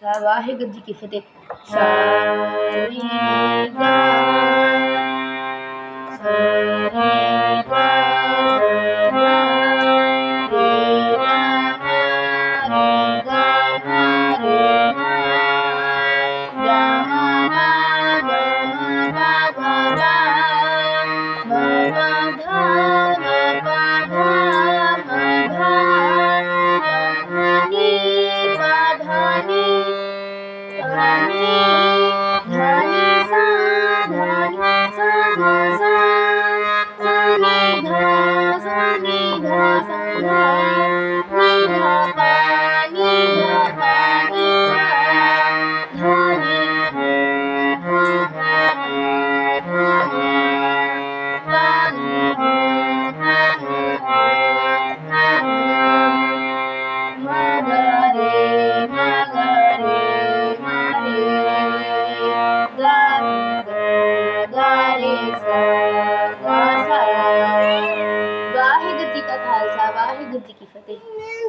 वाहिगुरू जी की फतेह। सा रे गा सा रे गा सा रे गा मा रे गा मा रे मा गा मा मा गा मा गा गा मा मा धा मा पा धा मा धा मा नी पा धा नी धानी धानी सा धानी सा धा सा सा नी धा सा नी धा सा धा नी धा पा नी धा पा नी धा धानी धा धा धा पा नी धा धा मा गा रे मा गा रे मा रे गा गा गा रे सा गा सा। वाहिगुरू जी का खालसा वाहिगुरू जी की फतेह।